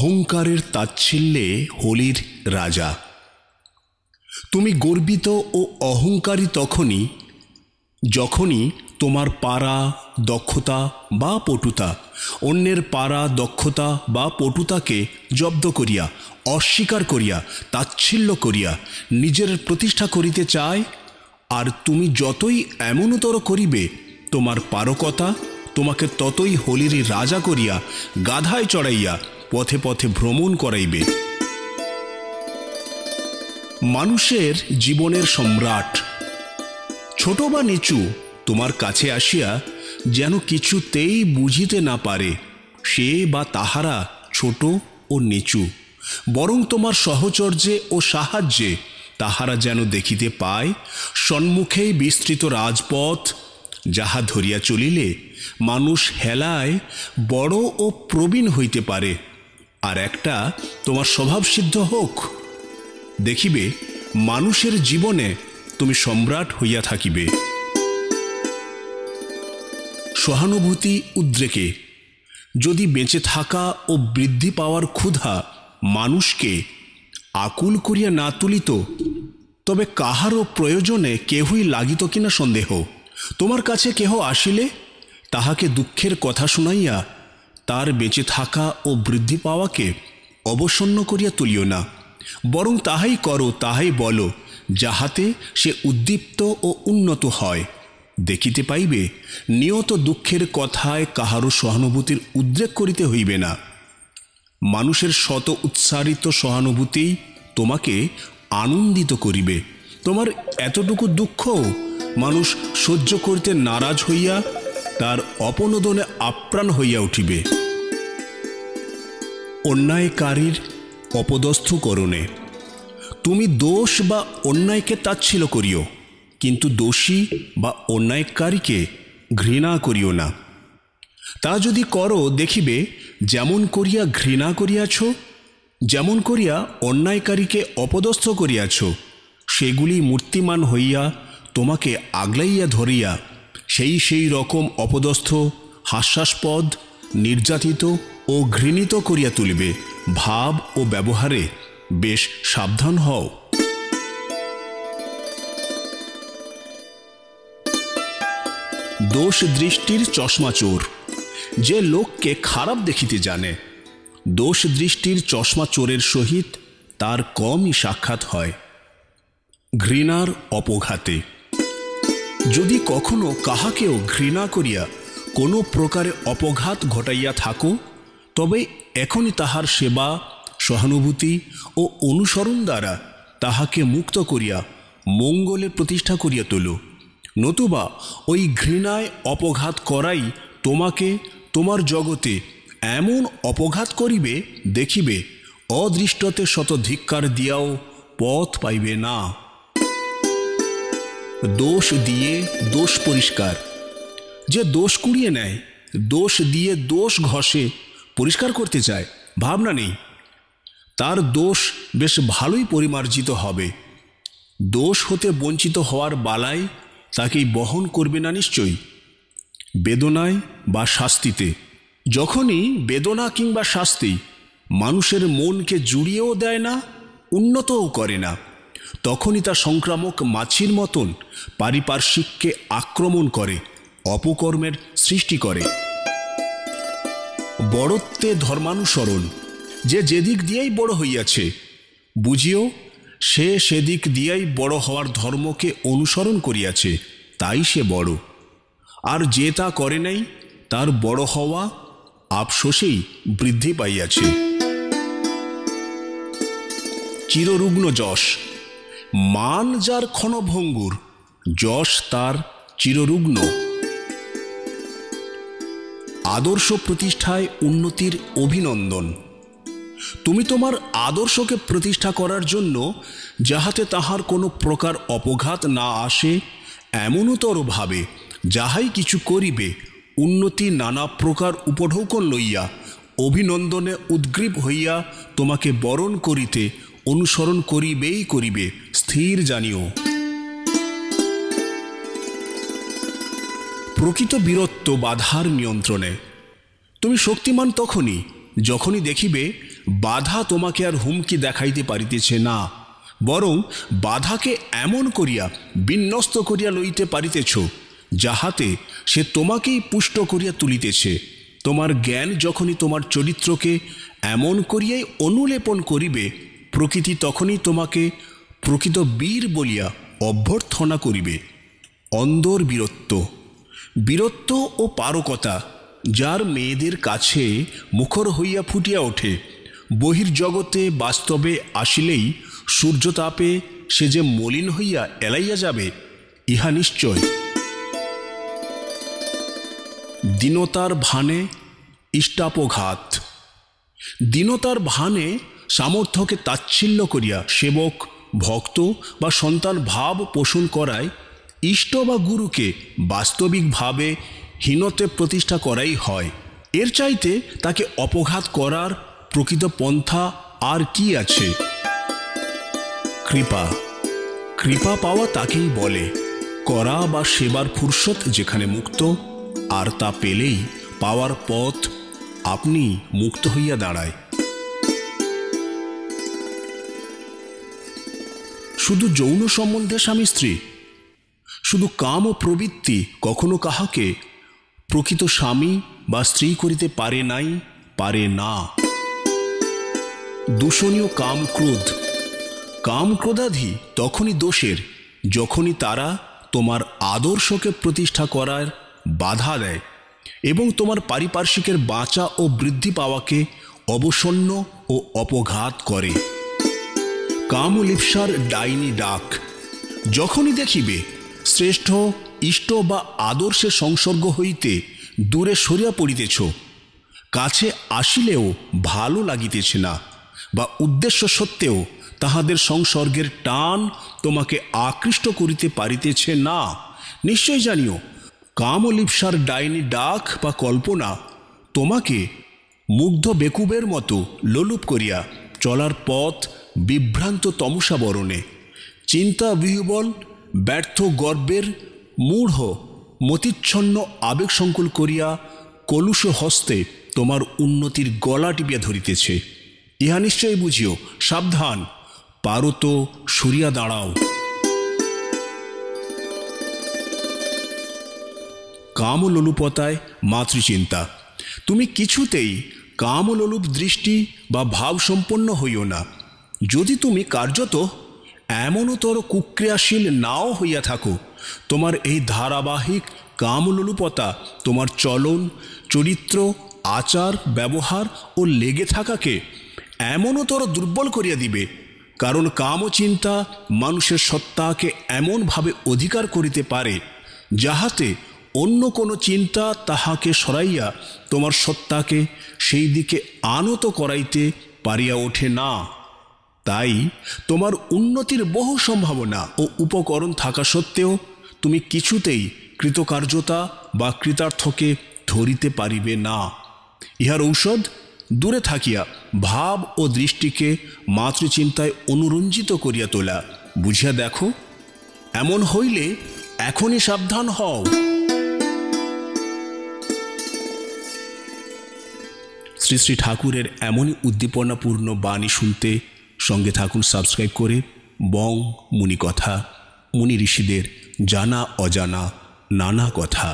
অহংকারের তাচ্ছিল্যে হোলির রাজা। তুমি গর্বিত ও অহংকারী তখনই যখনই তোমার পারা দক্ষতা বা পটুতা অন্যের পারা দক্ষতা বা পটুতাকে জব্দ করিয়া, অস্বীকার করিয়া, তাচ্ছিল্য করিয়া নিজের প্রতিষ্ঠা করিতে চায়। আর তুমি যতই এমনতর করিবে, তোমার পারকতা তোমাকে ততই হোলির রাজা করিয়া গাধায় চড়াইয়া পথে পথে ভ্রমণ করাইবে। মানুষের জীবনের সম্রাট ছোট বা নিচু তোমার কাছে আসিয়া যেন কিছুতেই বুঝিতে না পারে সে বা তাহারা ছোট ও নিচু, বরং তোমার সহচর্যে ও সাহায্যে তাহারা যেন দেখিতে পায় সম্মুখেই বিস্তৃত রাজপথ, যাহা ধরিয়া চলিলে মানুষ হেলায় বড় ও প্রবীণ হইতে পারে। আর একটা তোমার স্বভাবসিদ্ধ হোক, দেখিবে মানুষের জীবনে তুমি সম্রাট হইয়া থাকিবে। সহানুভূতি উদ্রেকে যদি বেঁচে থাকা ও বৃদ্ধি পাওয়ার ক্ষুধা মানুষকে আকুল করিয়া না তুলিত, তবে কাহারও প্রয়োজনে কেহই লাগিত কিনা সন্দেহ। তোমার কাছে কেহ আসিলে তাহাকে দুঃখের কথা শুনাইয়া তার বেঁচে থাকা ও বৃদ্ধি পাওয়াকে অবসন্ন করিয়া তুলিও না, বরং তাহাই করো, তাহাই বলো, যাহাতে সে উদ্দীপ্ত ও উন্নত হয়। দেখিতে পাইবে নিয়ত দুঃখের কথায় কাহারও সহানুভূতির উদ্রেক করিতে হইবে না। মানুষের শত উৎসারিত সহানুভূতি তোমাকে আনন্দিত করিবে। তোমার এতটুকু দুঃখ মানুষ সহ্য করিতে নারাজ হইয়া তার অপনোদনে আপ্রাণ হইয়া উঠিবে। অন্যায়কারীর অপদস্থকরণে তুমি দোষ বা অন্যায়কে তাচ্ছিল্য করিও, কিন্তু দোষী বা অন্যায়কারীকে ঘৃণা করিও না। তা যদি করো, দেখিবে যেমন করিয়া ঘৃণা করিয়াছ, যেমন করিয়া অন্যায়কারীকে অপদস্থ করিয়াছ, সেগুলি মূর্তিমান হইয়া তোমাকে আগলাইয়া ধরিয়া সেই রকম অপদস্থ, হাস্যাস্পদ, নির্যাতিত ও ঘৃণিত করিয়া তুলিবে। ভাব ও ব্যবহারে বেশ সাবধান হও। দোষ দৃষ্টির চশমা চোর, যে লোককে খারাপ দেখিতে জানে, দোষ দৃষ্টির চশমা চোরের সহিত তার কমই সাক্ষাৎ হয়। ঘৃণার অপঘাতে যদি কখনো কাহাকেও ঘৃণা করিয়া কোনো প্রকারে অপঘাত ঘটাইয়া থাকো, তবে এখনই তাহার সেবা, সহানুভূতি ও অনুসরণ দ্বারা তাহাকে মুক্ত করিয়া মঙ্গলের প্রতিষ্ঠা করিয়া তোলো। নতুবা ওই ঘৃণায় অপঘাত করাই তোমাকে তোমার জগতে এমন অপঘাত করিবে, দেখিবে অদৃষ্টতে শত ধিক্কার দিয়াও পথ পাইবে না। দোষ দিয়ে দোষ পরিষ্কার, যে দোষ কুড়িয়ে নেয়, দোষ দিয়ে দোষ ঘষে পরিষ্কার করতে চায়, ভাবনা নেই তার দোষ বেশ ভালোই পরিমার্জিত হবে। দোষ হতে বঞ্চিত হওয়ার বালাই তাকেই বহন করবে না নিশ্চয়ই। বেদনায় বা শাস্তিতে, যখনই বেদনা কিংবা শাস্তি মানুষের মনকে জুড়িয়েও দেয় না, উন্নতও করে না, তখনই তা সংক্রামক মাছির মতন পারিপার্শ্বিককে আক্রমণ করে, অপকর্মের সৃষ্টি করে। বড়ত্বে ধর্মানুসরণ, যে যেদিক দিয়েই বড় হইয়াছে, বুঝিও সে সেদিক দিয়েই বড় হওয়ার ধর্মকে অনুসরণ করিয়াছে, তাই সে বড়। আর যে তা করে নাই, তার বড় হওয়া আফসোসেই বৃদ্ধি পাইয়াছে। চিররুগ্ন যশ, মান যার ক্ষণভঙ্গুর, যশ তার চিররুগ্ন। আদর্শ প্রতিষ্ঠায় উন্নতির অভিনন্দন, তুমি তোমার আদর্শকে প্রতিষ্ঠা করার জন্য যাহাতে তাহার কোনো প্রকার অপঘাত না আসে, এমনতরভাবে যাহাই কিছু করিবে, উন্নতি নানা প্রকার উপঢৌকন লইয়া অভিনন্দনে উদ্গ্রীব হইয়া তোমাকে বরণ করিতে অনুসরণ করিবেই করিবে, স্থির জানিও। প্রকৃত বীরত্ব বাধার নিয়ন্ত্রণে, তুমি শক্তিমান তখনই যখনই দেখিবে বাধা তোমাকে আর হুমকি দেখাইতে পারিতেছে না, বরং বাধাকে এমন করিয়া বিন্যস্ত করিয়া লইতে পারিতেছ যাহাতে সে তোমাকেই পুষ্ট করিয়া তুলিতেছে। তোমার জ্ঞান যখনই তোমার চরিত্রকে এমন করিয়াই অনুলেপন করিবে, প্রকৃতি তখনই তোমাকে প্রকৃত বীর বলিয়া অভ্যর্থনা করিবে। অন্দর বীরত্ব, বীরত্ব ও পারকতা যার মেয়েদের কাছে মুখর হইয়া ফুটিয়া ওঠে, বহির্জগতে বাস্তবে আসিলেই সূর্যতাপে সে যে মলিন হইয়া এলাইয়া যাবে, ইহা নিশ্চয়। দীনতার ভানে ইষ্টাপঘাত, দীনতার ভানে সামর্থ্যকে তাচ্ছিল্য করিয়া সেবক, ভক্ত বা সন্তান ভাব পোষণ করায় ইষ্ট বা গুরুকে বাস্তবিকভাবে হীনতে প্রতিষ্ঠা করাই হয়। এর চাইতে তাকে অপঘাত করার প্রকৃত পন্থা আর কি আছে? কৃপা, কৃপা পাওয়া তাকেই বলে। করা বা সেবার ফুরসত যেখানে মুক্ত, আর তা পেলেই পাওয়ার পথ আপনি মুক্ত হইয়া দাঁড়ায়। শুধু যৌন সম্বন্ধে স্বামী স্ত্রী, শুধু কাম ও প্রবৃত্তি কখনো কাহাকে প্রকৃত স্বামী বা স্ত্রী করিতে পারে নাই, পারে না। দূষণীয় কাম ক্রোধ, কাম ক্রোধাদি তখনই দোষের যখনই তারা তোমার আদর্শকে প্রতিষ্ঠা করার বাধা দেয় এবং তোমার পারিপার্শ্বিকের বাঁচা ও বৃদ্ধি পাওয়াকে অবসন্ন ও অপঘাত করে। কাম ও লিপ্সার ডাইনি ডাক, যখনই দেখিবে শ্রেষ্ঠ ইষ্ট বা আদর্শের সংসর্গ হইতে দূরে সরিয়া পড়িতেছ, কাছে আসিলেও ভালো লাগিতেছে না, বা উদ্দেশ্য সত্ত্বেও তাহাদের সংসর্গের টান তোমাকে আকৃষ্ট করিতে পারিতেছে না, নিশ্চয় জানিও কাম ও লিপ্সার ডাইনি ডাক বা কল্পনা তোমাকে মুগ্ধ বেকুবের মতো লোলুপ করিয়া চলার পথ বিভ্রান্ত তমসা বরণে, চিন্তা বিহ্বল ব্যর্থ গর্বের মূঢ় মতিচ্ছন্ন আবেগ সংকুল করিয়া কলুষ হস্তে তোমার উন্নতির গলা টিপিয়া ধরিতেছে। ইহা নিশ্চয় বুঝিও, সাবধান, পারো তো সরিয়া দাঁড়াও। কাম ও লোলুপতায় মাতৃচিন্তা, তুমি কিছুতেই কাম ও লোলুপ দৃষ্টি বা ভাব সম্পন্ন হইও না। যদি তুমি কার্যত এমনতর কুক্রিয়াশীল নাও হইয়া থাকো, তোমার এই ধারাবাহিক কাম ও লোলুপতা তোমার চলন, চরিত্র, আচার, ব্যবহার ও লেগে থাকাকে এমনতর দুর্বল করিয়া দিবে। কারণ কাম ও চিন্তা মানুষের সত্তাকে এমনভাবে অধিকার করিতে পারে যাহাতে অন্য কোনো চিন্তা তাহাকে সরাইয়া তোমার সত্তাকে সেই দিকে আনত করাইতে পারিয়া ওঠে না। তাই তোমার উন্নতির বহু সম্ভাবনা ও উপকরণ থাকা সত্ত্বেও তুমি কিছুতেই কৃতকার্যতা বা কৃতার্থকে ধরিতে পারিবে না। ইহার ঔষধ দূরে থাকিয়া ভাব ও দৃষ্টিকে মাতৃচিন্তায় অনুরঞ্জিত করিয়া তোলা। বুঝিয়া দেখো, এমন হইলে এখনই সাবধান হও। শ্রী শ্রী ঠাকুরের এমনই উদ্দীপনাপূর্ণ বাণী শুনতে সঙ্গে থাকুন সাবস্ক্রাইব করে। বং মুনি কথা, মুনি ঋষিদের জানা অজানা নানা কথা।